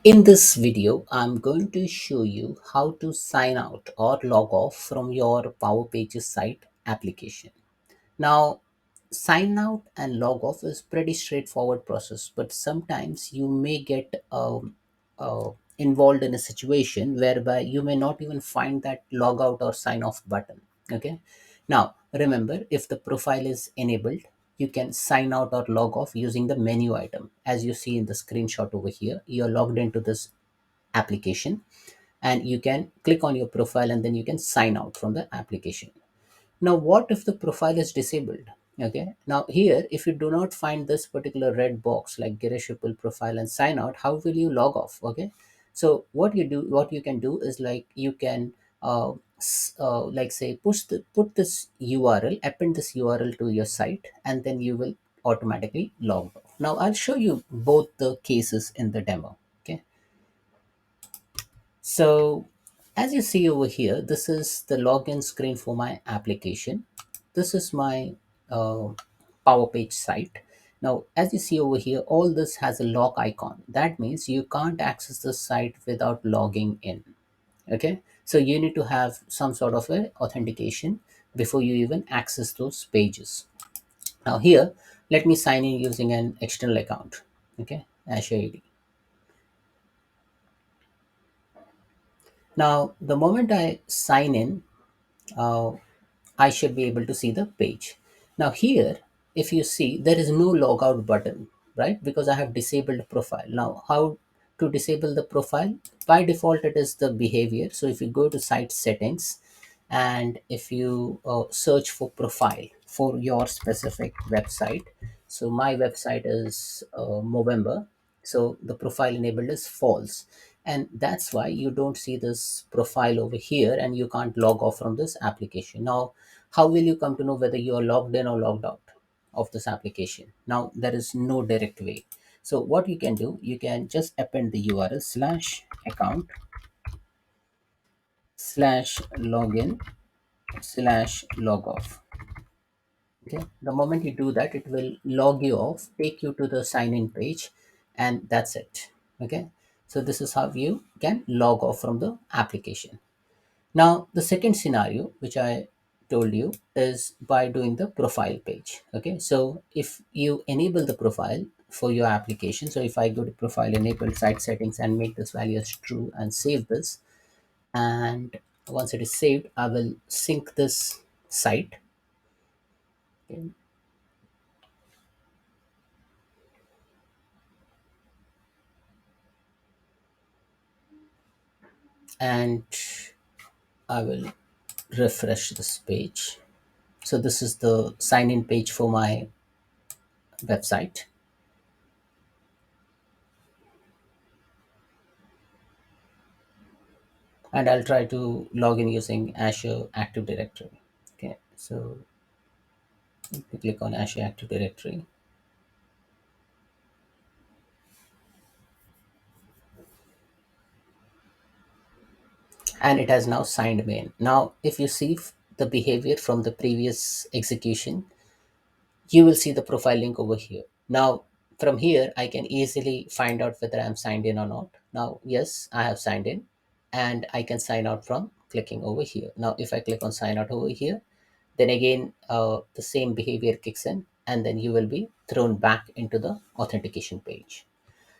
In this video, I'm going to show you how to sign out or log off from your Power Pages site application. Now, sign out and log off is pretty straightforward process, but sometimes you may get involved in a situation whereby you may not even find that log out or sign off button. Okay. Now, remember, if the profile is enabled, you can sign out or log off using the menu item. As you see in the screenshot over here, you're logged into this application and you can click on your profile and then you can sign out from the application. Now, what if the profile is disabled? Okay. Now, here, if you do not find this particular red box like Girish Uppal profile and sign out, how will you log off? Okay. So, what you can do is like you can, like say, put this URL, append this URL to your site, and then you will automatically log off. Now, I'll show you both the cases in the demo. Okay. So as you see over here, this is the login screen for my application. This is my uh, Power Page site. Now, as you see over here, all this has a log icon. That means you can't access the site without logging in. Okay, so you need to have some sort of a authentication before you even access those pages. Now here, let me sign in using an external account. Okay, Azure AD. Now, the moment I sign in, uh, I should be able to see the page. Now here, if you see, there is no logout button, right? Because I have disabled profile. Now, how to disable the profile? By default, it is the behavior. So if you go to site settings and if you search for profile for your specific website, so my website is Movember, so the profile enabled is false, and that's why you don't see this profile over here and you can't log off from this application. Now, how will you come to know whether you are logged in or logged out of this application? Now, there is no direct way. So what you can do, you can just append the URL slash account slash login slash log off. Okay, the moment you do that, it will log you off, take you to the sign in page, and that's it. Okay, so this is how you can log off from the application. Now, the second scenario, which I told you, is by doing the profile page. Okay, so if you enable the profile for your application, so if I go to profile, enable site settings, and make this value as true and save this, and once it is saved, I will sync this site. Okay, and I will refresh this page. So this is the sign in page for my website. And I'll try to log in using Azure Active Directory. Okay, so if you click on Azure Active Directory, and it has now signed me in. Now, if you see the behavior from the previous execution, you will see the profile link over here. Now, from here, I can easily find out whether I'm signed in or not. Now, yes, I have signed in, and I can sign out from clicking over here. Now, if I click on sign out over here, then again, the same behavior kicks in, and then you will be thrown back into the authentication page.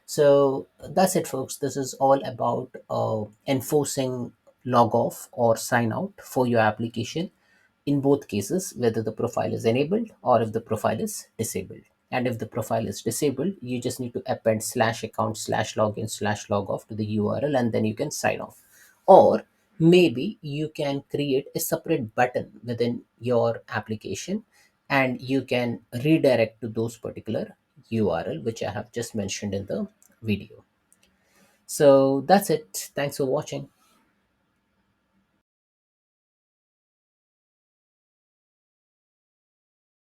So that's it, folks. This is all about enforcing log off or sign out for your application in both cases, whether the profile is enabled or if the profile is disabled. And if the profile is disabled, you just need to append slash account slash login slash log off to the URL, and then you can sign off. Or maybe you can create a separate button within your application and you can redirect to those particular URL, which I have just mentioned in the video. So that's it. Thanks for watching.